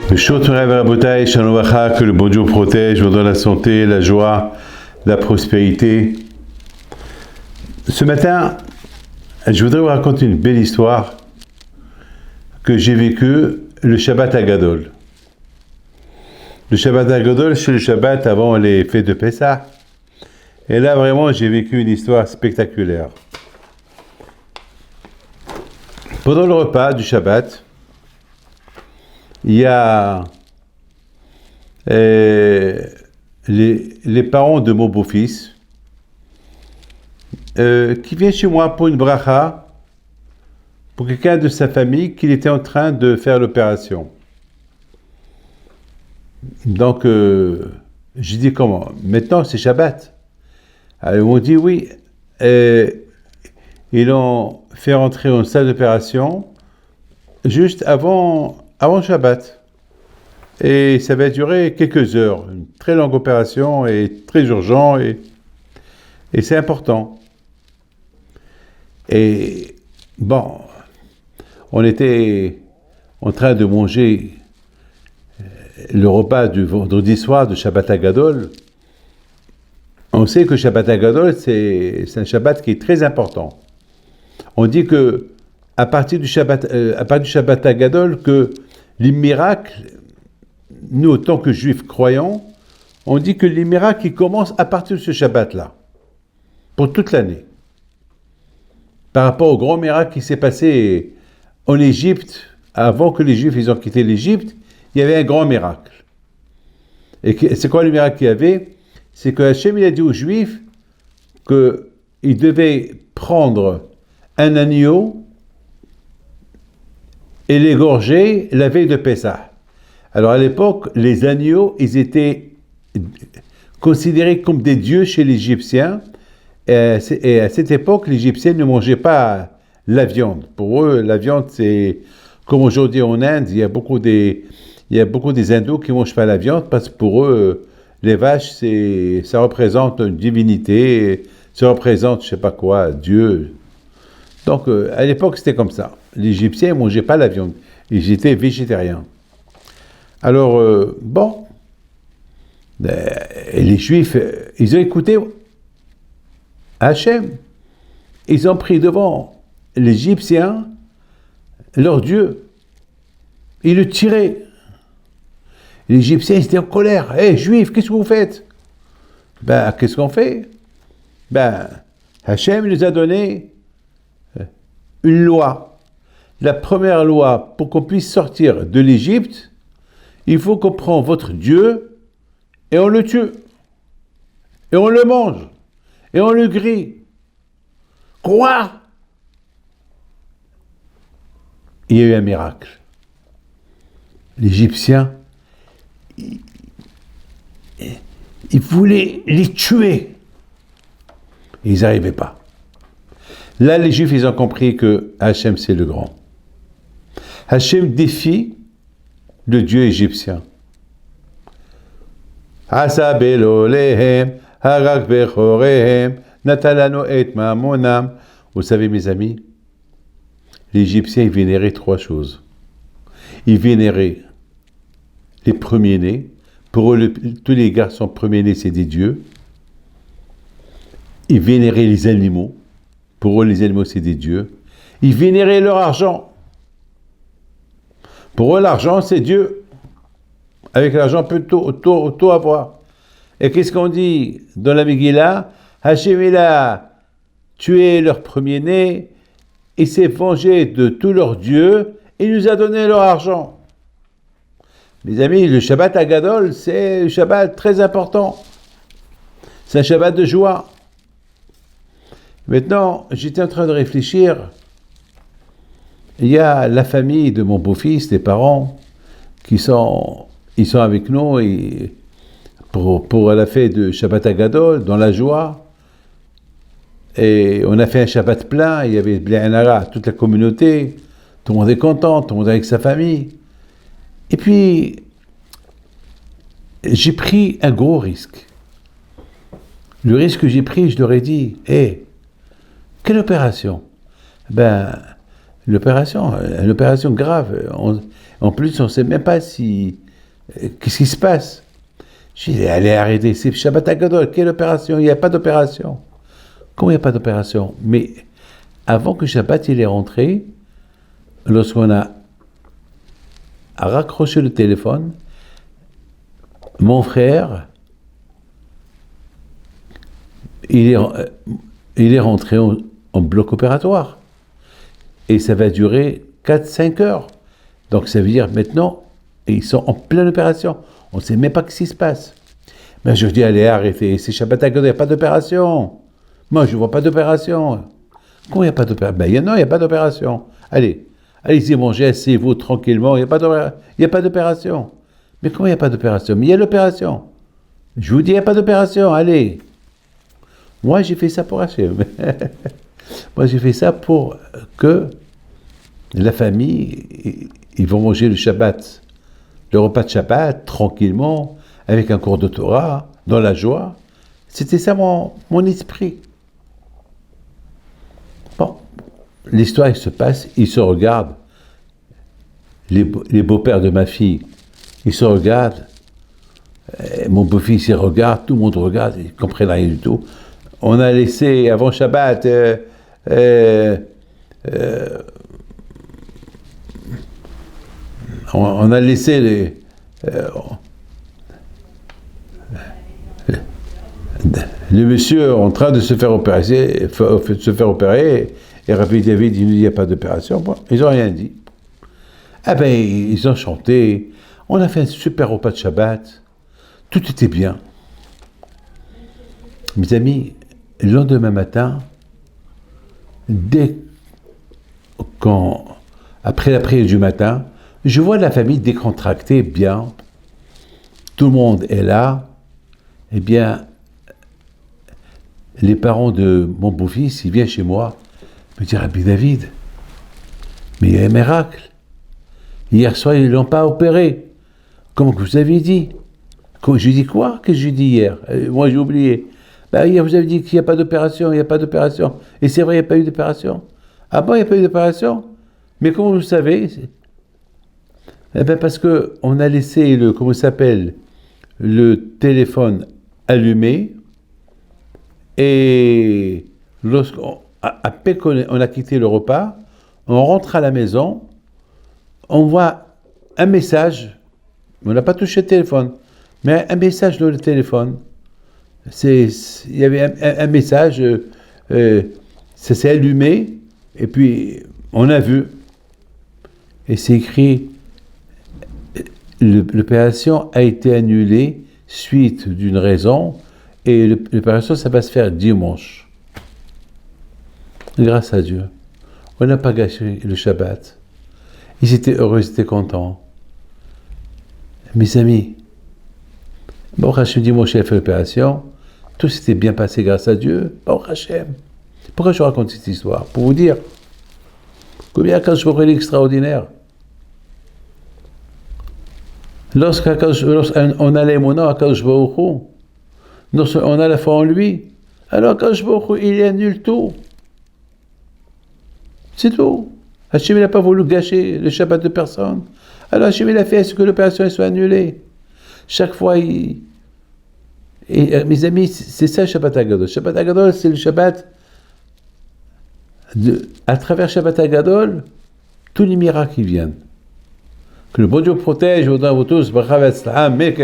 Que le bon Dieu vous protège, vous donne la santé, la joie, la prospérité. Ce matin, je voudrais vous raconter une belle histoire que j'ai vécue le Shabbat Hagadol. Le Shabbat Hagadol, c'est le Shabbat avant les fêtes de Pessah. Et là, vraiment, j'ai vécu une histoire spectaculaire. Pendant le repas du Shabbat, il y a les parents de mon beau-fils qui viennent chez moi pour une bracha pour quelqu'un de sa famille qui était en train de faire l'opération. Donc, j'ai dit comment? Maintenant, c'est Shabbat. Alors, ils m'ont dit oui. Ils l'ont fait rentrer en salle d'opération juste avant Shabbat. Et ça va durer quelques heures. Une très longue opération et très urgent et c'est important. Et bon, on était en train de manger le repas du vendredi soir de Shabbat Hagadol. On sait que Shabbat Hagadol, c'est un Shabbat qui est très important. On dit que à partir du Shabbat Hagadol, que les miracles, nous, en tant que juifs croyants, on dit que les miracles ils commencent à partir de ce Shabbat-là, pour toute l'année. Par rapport au grand miracle qui s'est passé en Égypte, avant que les Juifs ils ont quitté l'Égypte, il y avait un grand miracle. Et c'est quoi le miracle qu'il y avait? C'est que Hachem il a dit aux Juifs qu'ils devaient prendre un agneau et l'égorger la veille de Pessah. Alors à l'époque, les agneaux, ils étaient considérés comme des dieux chez les Égyptiens. Et à cette époque, les Égyptiens ne mangeaient pas la viande. Pour eux, la viande, c'est comme aujourd'hui en Inde, il y a beaucoup des hindous qui ne mangent pas la viande parce que pour eux, les vaches, ça représente une divinité, ça représente je ne sais pas quoi, Dieu. Donc à l'époque, c'était comme ça. Les Égyptiens ne mangeaient pas la viande. Ils étaient végétariens. Alors, les Juifs, ils ont écouté Hachem. Ils ont pris devant l'Égyptien leur Dieu. Ils le tiraient. Les Égyptiens, ils étaient en colère. « Hé, Juifs, qu'est-ce que vous faites ?» Qu'est-ce qu'on fait? Hachem nous a donné une loi. La première loi, pour qu'on puisse sortir de l'Égypte, il faut qu'on prenne votre Dieu et on le tue. Et on le mange. Et on le grille. Quoi? Il y a eu un miracle. L'Égyptien, il voulait les tuer. Et ils n'arrivaient pas. Là, les Juifs, ils ont compris que Hachem, c'est le grand. Hachem défie le Dieu égyptien. Vous savez, mes amis, les Égyptiens, ils vénéraient trois choses. Ils vénéraient les premiers-nés. Pour eux, tous les garçons premiers-nés, c'est des dieux. Ils vénéraient les animaux. Pour eux, les animaux, c'est des dieux. Ils vénéraient leur argent. Pour eux, l'argent, c'est Dieu. Avec l'argent, on peut tout avoir. Et qu'est-ce qu'on dit dans la Megillah? Hachem, il a tué leur premier-né, il s'est vengé de tous leurs dieux, et nous a donné leur argent. Mes amis, le Shabbat Hagadol, c'est un Shabbat très important. C'est un Shabbat de joie. Maintenant, j'étais en train de réfléchir. Il y a la famille de mon beau-fils, les parents, ils sont avec nous et pour la fête de Shabbat Hagadol, dans la joie. Et on a fait un Shabbat plein, il y avait toute la communauté, tout le monde est content, tout le monde est avec sa famille. Et puis, j'ai pris un gros risque. Le risque que j'ai pris, je leur ai dit, quelle opération? Une opération grave. En plus, on ne sait même pas si... qu'est-ce qui se passe? J'ai dit, allez, arrêtez, c'est Shabbat HaGadol, quelle opération? Il n'y a pas d'opération. Comment il n'y a pas d'opération? Mais avant que Shabbat il est rentré, lorsqu'on a raccroché le téléphone, mon frère, il est rentré en bloc opératoire. Et ça va durer 4-5 heures. Donc ça veut dire maintenant, ils sont en pleine opération. On ne sait même pas ce qui se passe. Mais je dis, allez, arrêtez, c'est Shabbat HaGadol, il n'y a pas d'opération. Moi, je ne vois pas d'opération. Comment il n'y a pas d'opération? Ben, il n'y a pas d'opération. Allez, allez-y manger, asseyez-vous tranquillement, il n'y a pas d'opération. Mais comment il n'y a pas d'opération? Mais il y a l'opération. Je vous dis, il n'y a pas d'opération, allez. Moi, j'ai fait ça pour Hachem. Moi, j'ai fait ça pour que la famille, ils vont manger le Shabbat, le repas de Shabbat, tranquillement, avec un cours de Torah, dans la joie. C'était ça mon esprit. Bon, l'histoire, il se passe, ils se regardent. Les beaux-pères de ma fille, ils se regardent. Mon beau-fils, il regarde, tout le monde regarde, ils ne comprennent rien du tout. On a laissé, avant Shabbat, on a laissé le monsieur en train de se faire opérer, et Rabbi David, il nous dit, il n'y a pas d'opération. Bon, ils n'ont rien dit. Ah ben, ils ont chanté, on a fait un super repas de Shabbat, tout était bien. Mes amis, le lendemain matin, après la prière du matin, je vois la famille décontractée, bien, tout le monde est là, eh bien, les parents de mon beau-fils, ils viennent chez moi, me disent, Rabbi David, mais il y a un miracle. Hier soir, ils ne l'ont pas opéré. Comme vous avez dit. Je dis quoi? Qu'est-ce que j'ai dit hier? Moi, j'ai oublié. Ben, hier, vous avez dit qu'il n'y a pas d'opération, il n'y a pas d'opération. Et c'est vrai, il n'y a pas eu d'opération. Ah bon, il n'y a pas eu d'opération? Mais comment vous savez? Eh bien, parce qu'on a laissé le téléphone allumé, et à peine qu'on a quitté le repas, on rentre à la maison, on voit un message, on n'a pas touché le téléphone, mais un message dans le téléphone. Il y avait un message, ça s'est allumé, et puis on a vu, et c'est écrit, l'opération a été annulée suite d'une raison, et l'opération, ça va se faire dimanche. Grâce à Dieu. On n'a pas gâché le Shabbat. Ils étaient heureux, ils étaient contents. Mes amis, bon, Hachem dimanche, il a fait l'opération, tout s'était bien passé grâce à Dieu. Bon, Hachem. Pourquoi je raconte cette histoire? Pour vous dire combien Akadosh Baruch Hu est extraordinaire. Lorsqu'on a l'émona à Akadosh Baruch Hu, on a la foi en lui, alors Akadosh Baruch Hu, il annule tout. C'est tout. Hachem n'a pas voulu gâcher le Shabbat de personne. Alors Hachem a fait à ce que l'opération soit annulée. Chaque fois, mes amis, c'est ça Shabbat HaGadol. Shabbat HaGadol, c'est le Shabbat. À travers Shabbat HaGadol, tous les miracles qui viennent. Que le bon Dieu protège, vous tous, Baruch Hu, Amen.